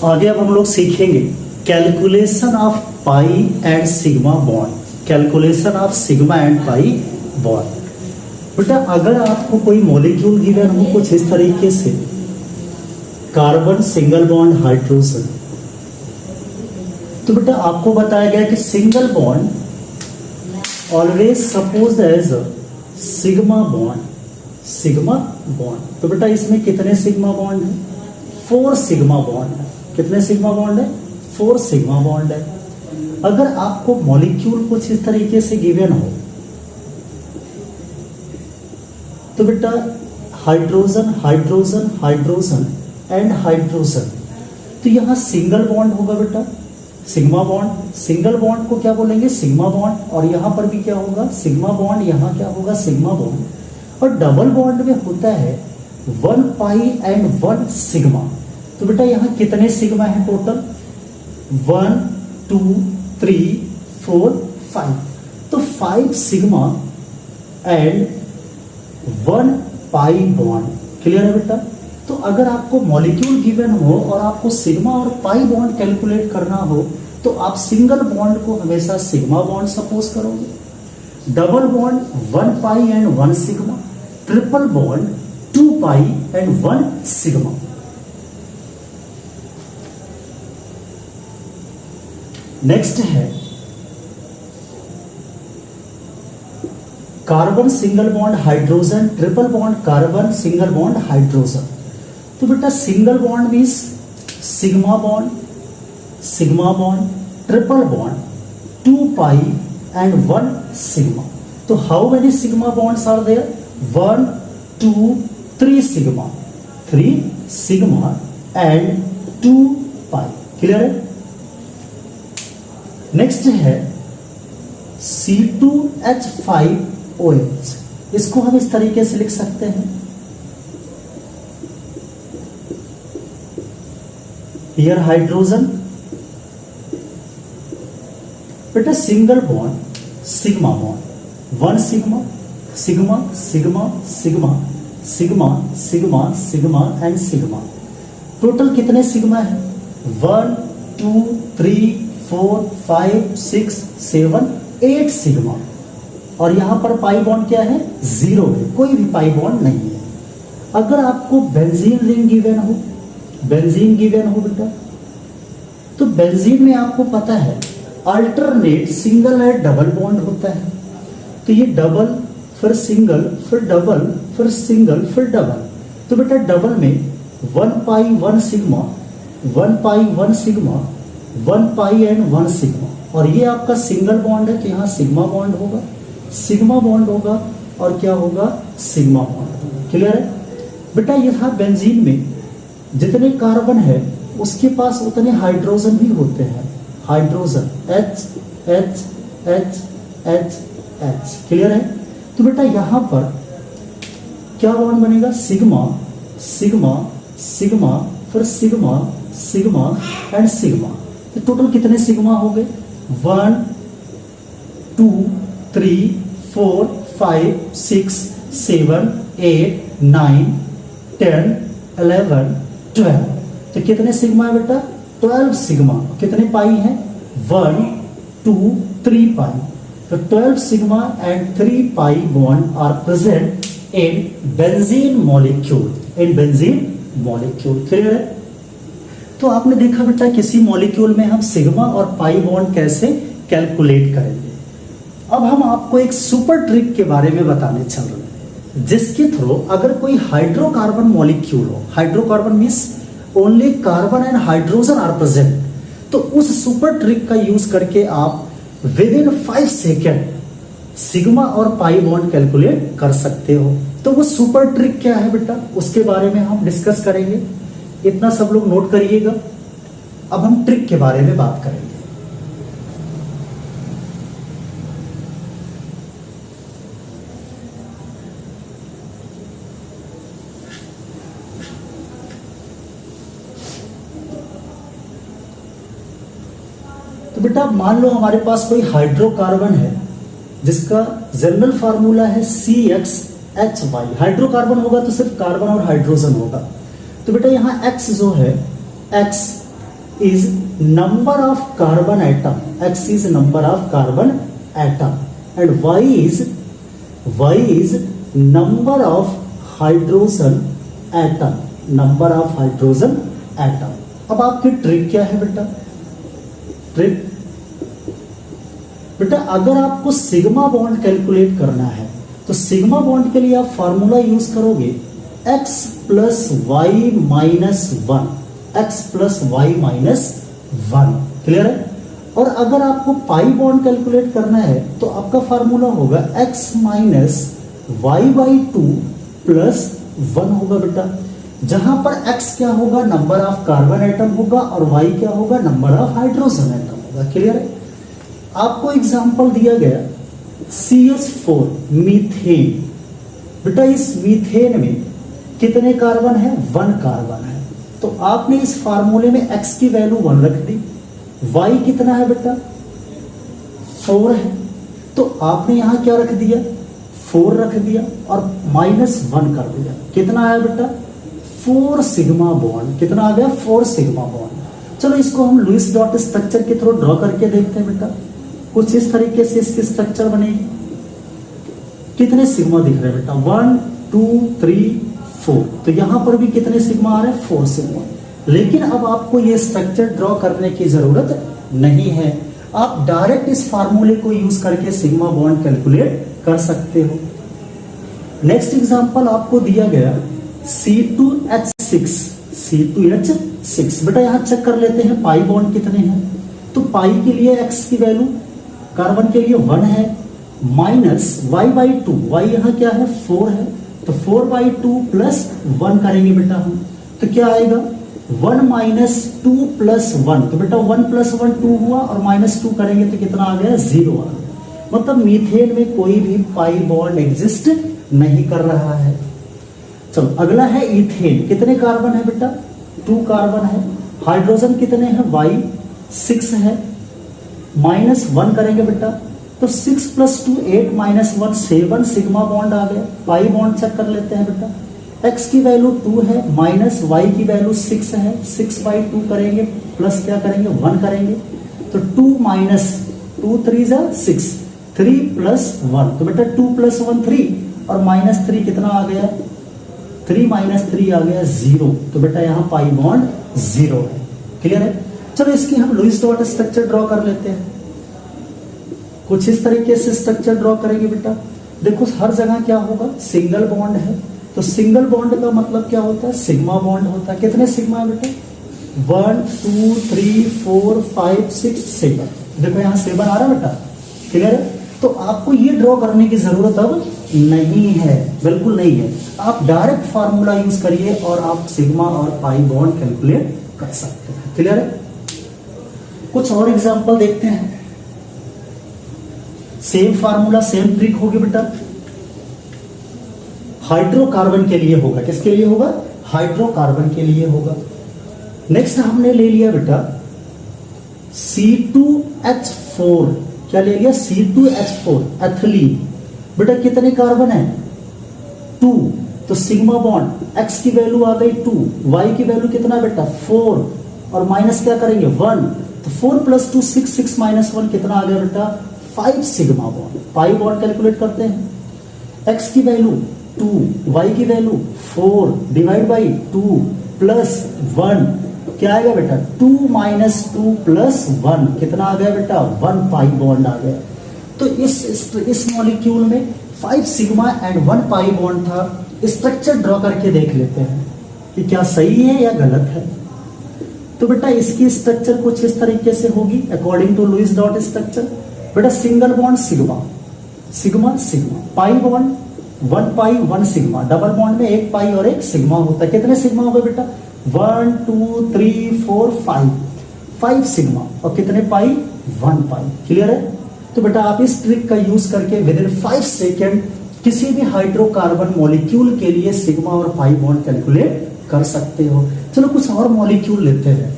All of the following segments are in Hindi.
आगे अब हम लोग सीखेंगे calculation of pi and sigma bond, calculation of sigma and pi bond. बेटा अगर आपको कोई मॉलिक्यूल गिवन हो कुछ इस तरीके से, कार्बन सिंगल बॉन्ड हाइड्रोजन, तो बेटा आपको बताया गया कि single bond always suppose as sigma bond, sigma bond. तो बेटा इसमें कितने सिग्मा बॉन्ड है? 4 सिग्मा बॉन्ड है। कितने सिग्मा बॉन्ड है? 4 सिग्मा बॉन्ड है। अगर आपको मॉलिक्यूल कुछ इस तरीके से गिवन हो तो बेटा hydrogen hydrogen hydrogen and hydrogen, तो यहां सिंगल बॉन्ड होगा बेटा, सिग्मा बॉन्ड। सिंगल बॉन्ड को क्या बोलेंगे? Sigma bond. और यहां पर भी क्या होगा? Sigma bond. यहां क्या होगा? Sigma bond. और डबल बॉन्ड में होता है 1 पाई एंड 1 सिग्मा। तो बेटा यहां कितने सिग्मा है टोटल? 1 2 3 4 5। तो 5 sigma and 1 pi bond. Clear है बेटा? तो अगर आपको मॉलिक्यूल गिवन हो और आपको सिग्मा और पाई बॉन्ड कैलकुलेट करना हो तो आप सिंगल बॉन्ड को हमेशा सिग्मा बॉन्ड सपोज करोगे, double bond 1 pi and 1 sigma, triple bond 2 pi and 1 sigma. Next है carbon single bond hydrogen, triple bond carbon single bond hydrogen. तो बेटा single bond means sigma bond, sigma bond, triple bond 2 pi and 1 sigma. तो how many sigma bonds are there? 1 2 3 sigma, 3 sigma and 2 pi. Clear है? नेक्स्ट है C2H5OH। इसको हम इस तरीके से लिख सकते हैं, हियर हाइड्रोजन, बेटा single bond sigma bond 1 sigma, sigma sigma sigma sigma sigma sigma and sigma. Total कितने सिग्मा है? 1 2 3 4 5 6 7 8 सिग्मा। और यहां पर पाई बॉन्ड क्या है? 0 है, कोई भी पाई बॉन्ड नहीं है। अगर आपको बेंजीन रिंग गिवन हो, बेंजीन गिवन हो बेटा, तो बेंजीन में आपको पता है alternate single and double bond होता है। तो ये डबल फिर सिंगल फिर डबल फिर सिंगल फिर डबल। तो बेटा डबल में 1 pi 1 sigma, 1 pi 1 sigma, 1 pi and 1 sigma. और ये आपका सिंगल बॉन्ड है तो यहाँ सिग्मा बॉन्ड होगा, सिग्मा बॉन्ड होगा और क्या होगा? Sigma bond. क्लियर है बेटा? यहाँ बेंजीन में जितने कार्बन है उसके पास उतने हाइड्रोजन भी होते हैं, hydrogen H H H H H। Clear है? तो बेटा यहां पर क्या बॉन्ड बनेगा? सिग्मा सिग्मा सिग्मा फिर सिग्मा सिग्मा एंड सिग्मा। तो टोटल कितने सिग्मा हो गए? 1 2 3 4 5 6 7 8 9 10 11 12। तो कितने सिग्मा है बेटा? 12 सिग्मा। कितने पाई है? 1 2 3 पाई। तो 12 sigma and 3 pi bond are present in benzene molecule, in benzene molecule. Clear है? तो आपने देखा बेटा किसी मॉलिक्यूल में हम सिग्मा और पाई बॉन्ड कैसे कैलकुलेट करेंगे। अब हम आपको एक सुपर ट्रिक के बारे में बताने चल रहे हैं, जिसके थ्रू अगर कोई हाइड्रोकार्बन मॉलिक्यूल हो, hydrocarbon means only carbon and hydrogen are present, तो उस सुपर ट्रिक का यूज करके आप विद इन 5 सेकेंड सिग्मा और पाई बॉन्ड कैलकुलेट कर सकते हो। तो वो सुपर ट्रिक क्या है बेटा, उसके बारे में हम डिस्कस करेंगे। इतना सब लोग नोट करिएगा। अब हम ट्रिक के बारे में बात करेंगे। तो बेटा मान लो हमारे पास कोई हाइड्रोकार्बन है जिसका जनरल फार्मूला है CXHY। हाइड्रोकार्बन होगा तो सिर्फ कार्बन और हाइड्रोजन होगा। तो बेटा यहाँ X जो है X is number of carbon atom. X is number of carbon atom and Y is number of hydrogen atom. Number of hydrogen atom. अब आपकी ट्रिक क्या है बेटा? ट्रिक बेटा अगर आपको सिग्मा बॉन्ड कैलकुलेट करना है तो सिग्मा बॉन्ड के लिए आप फॉर्मूला यूज करोगे x plus Y minus one, X plus Y minus one. Clear है? और अगर आपको पाई बॉन्ड कैलकुलेट करना है तो आपका फॉर्मूला होगा x minus Y by two plus one होगा बेटा, जहां पर x क्या होगा, नंबर ऑफ कार्बन एटम होगा और y क्या होगा, नंबर ऑफ हाइड्रोजन एटम होगा। क्लियर है? आपको एग्जांपल दिया गया CH4 मीथेन। बेटा इस मीथेन में कितने कार्बन है? 1 कार्बन है। तो आपने इस फार्मूले में x की वैल्यू 1 रख दी, y कितना है बेटा? 4 है। तो आपने यहां क्या रख दिया? 4 रख दिया और -1 कर दिया। कितना आया बेटा? 4 सिग्मा बॉन्ड। कितना आ गया? 4 सिग्मा बॉन्ड। चलो इसको हम लुईस डॉट स्ट्रक्चर के थ्रू ड्रॉ करके देखते हैं बेटा। कुछ इस तरीके से इसकी स्ट्रक्चर बनेगी। कितने सिग्मा दिख रहे हैं बेटा? 1 2 3 4। तो यहां पर भी कितने सिग्मा आ रहे हैं? 4 सिग्मा। लेकिन अब आपको ये स्ट्रक्चर ड्रॉ करने की जरूरत नहीं है, आप डायरेक्ट इस फार्मूले को यूज करके सिग्मा बॉन्ड कैलकुलेट कर सकते हो। नेक्स्ट एग्जांपल आपको दिया गया C2H6। C2H6 बेटा यहां चेक कर लेते हैं पाई बॉन्ड कितने हैं। तो पाई के लिए x की वैल्यू कार्बन के लिए 1 है, minus Y by two, Y यहां क्या है? 4 है। तो 4 बाई टू प्लस 1 करेंगे बेटा हम, तो क्या आएगा? 1 माइनस 2 प्लस 1। तो बेटा 1 प्लस 1 2 हुआ और -2 करेंगे तो कितना आ गया? 0 आ गया। मतलब मीथेन में कोई भी पाई बॉन्ड एग्जिस्ट नहीं कर रहा है। चलो अगला है इथेन। कितने कार्बन है बेटा? 2 कार्बन है। हाइड्रोजन कितने हैं? y 6 है। -1 करेंगे बेटा, तो 6 प्लस 2 8 -1 7 सिग्मा बॉन्ड आ गया। पाई बॉन्ड चेक कर लेते हैं बेटा। x की वैल्यू 2 है, माइनस y की वैल्यू 6 है। 6 बाई 2 करेंगे प्लस क्या करेंगे? 1 करेंगे। तो 2 माइनस 2 3 6, 3 प्लस 1। तो बेटा 2 प्लस 1 3 और -3 कितना आ गया? 3 माइनस 3 आ गया 0। तो बेटा यहाँ पाई बॉन्ड 0 है। क्लियर है? चलो इसकी हम लुईस डॉट स्ट्रक्चर ड्रॉ कर लेते हैं। कुछ इस तरीके से स्ट्रक्चर ड्रॉ करेंगे बेटा। देखो हर जगह क्या होगा? सिंगल बॉन्ड है। तो सिंगल बॉन्ड का मतलब क्या होता है? सिग्मा बॉन्ड होता है। कितने सिग्मा है बेटा? 1 2 3 4 5 6 7। देखो यहाँ 7 आ रहा है बेटा। क्लियर है? तो आपको ये ड्रॉ करने की जरूरत अब नहीं है, बिल्कुल नहीं है। आप डायरेक्ट फार्मूला यूज करिए और आप सिग्मा और पाई बॉन्ड कैलकुलेट कर सकते हैं। क्लियर है? कुछ और एग्जांपल देखते हैं। सेम फार्मूला सेम ट्रिक होगी बेटा। हाइड्रोकार्बन के लिए होगा। किसके लिए होगा? हाइड्रोकार्बन के लिए होगा। नेक्स्ट हमने ले लिया बेटा C2H4। क्या ले लिया? C2H4 ethylene. बेटा कितने कार्बन है? 2। तो सिग्मा बॉन्ड x की वैल्यू आ गई 2, y की वैल्यू कितना बेटा? 4 और माइनस क्या करेंगे? 1। तो 4 प्लस 2 6, 6 माइनस 1 कितना आ गया बेटा? 5 sigma bond. Pi bond calculate करते हैं। x की वैल्यू 2, y की वैल्यू 4 डिवाइड बाई 2 प्लस 1 क्या आएगा बेटा? 2 माइनस 2 प्लस 1 कितना आ गया बेटा? 1 पाई बॉन्ड आ गया। तो इस मॉलिक्यूल में 5 सिग्मा एंड 1 पाई बॉन्ड था। स्ट्रक्चर ड्रॉ करके देख लेते हैं कि क्या सही है या गलत है। तो बेटा इसकी स्ट्रक्चर कुछ इस तरीके से होगी according to Lewis dot structure. बेटा single bond sigma sigma sigma, pi bond 1 pi 1 sigma, double bond में 1 पाई और 1 सिग्मा होता है। कितने सिग्मा हो गए बेटा? 1 2 3 4 5 सिग्मा और कितने पाई? 1 पाई। क्लियर है? तो बेटा आप इस ट्रिक का यूज करके विद इन 5 सेकेंड किसी भी हाइड्रोकार्बन मॉलिक्यूल के लिए सिग्मा और पाई बॉन्ड कैलकुलेट कर सकते हो। चलो कुछ और मॉलिक्यूल लेते हैं।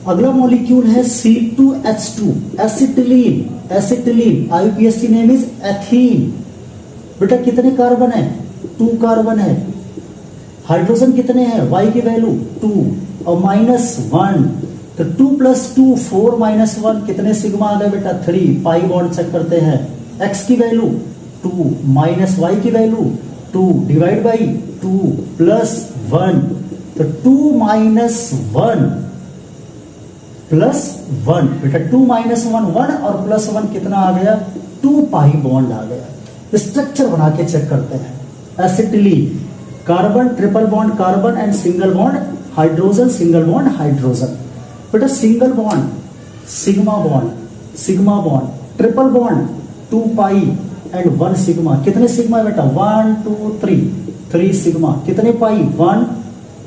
अगला मॉलिक्यूल है C2H2 acetylene. Acetylene IUPAC name is ethene. बेटा कितने कार्बन है? 2 कार्बन है। हाइड्रोजन कितने हैं? Y की वैल्यू 2 और -1, तो 2 + 2 4 - 1 कितने सिग्मा आ गए बेटा? 3। पाई बॉन्ड चेक करते हैं। X की वैल्यू 2 माइनस y की वैल्यू 2 डिवाइड बाई 2 प्लस 1, तो 2 - 1 प्लस 1 बेटा 2 - 1 1 और प्लस 1 कितना आ गया? 2 पाई बॉन्ड आ गया। स्ट्रक्चर बना के चेक करते हैं। Acetylene, carbon triple bond carbon and single bond hydrogen, single bond hydrogen. बेटा single bond sigma bond, triple bond 2 pi and 1 sigma. कितने सिग्मा बेटा? 1 2 3 सिग्मा। कितने पाई? 1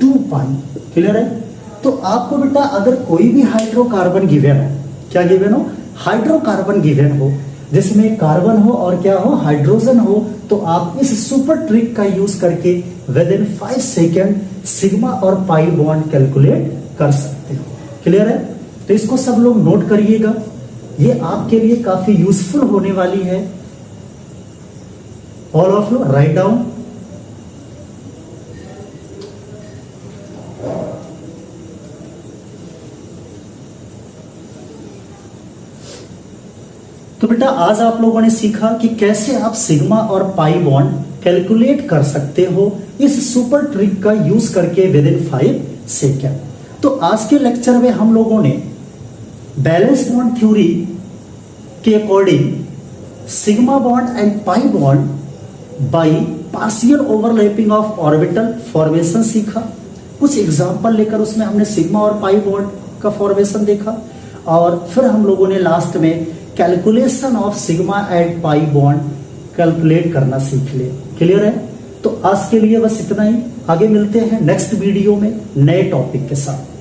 2 पाई। क्लियर है? तो आपको बेटा अगर कोई भी हाइड्रोकार्बन गिवन हो, क्या गिवन हो? हाइड्रोकार्बन गिवन हो जिसमें कार्बन हो और क्या हो? हाइड्रोजन हो, तो आप इस सुपर ट्रिक का यूज करके विद इन 5 सेकेंड सिग्मा और पाई बॉन्ड कैलकुलेट कर सकते हो। क्लियर है? तो इसको सब लोग नोट करिएगा, ये आपके लिए काफी यूजफुल होने वाली है। All of you write down. तो बेटा आज आप लोगों ने सीखा कि कैसे आप सिग्मा और पाई बॉन्ड कैलकुलेट कर सकते हो इस सुपर ट्रिक का यूज करके विद इन 5 सेकेंड। तो आज के लेक्चर में हम लोगों ने बैलेंस बॉन्ड थ्योरी के according sigma bond and pi bond by partial overlapping of orbital formation सीखा। कुछ एग्जांपल लेकर उसमें हमने सिग्मा और पाई बॉन्ड का फॉर्मेशन देखा, और फिर हम लोगों ने लास्ट में calculation of sigma and pi bond calculate करना सीख ले। क्लियर है? तो आज के लिए बस इतना ही। आगे मिलते हैं नेक्स्ट वीडियो में नए टॉपिक के साथ।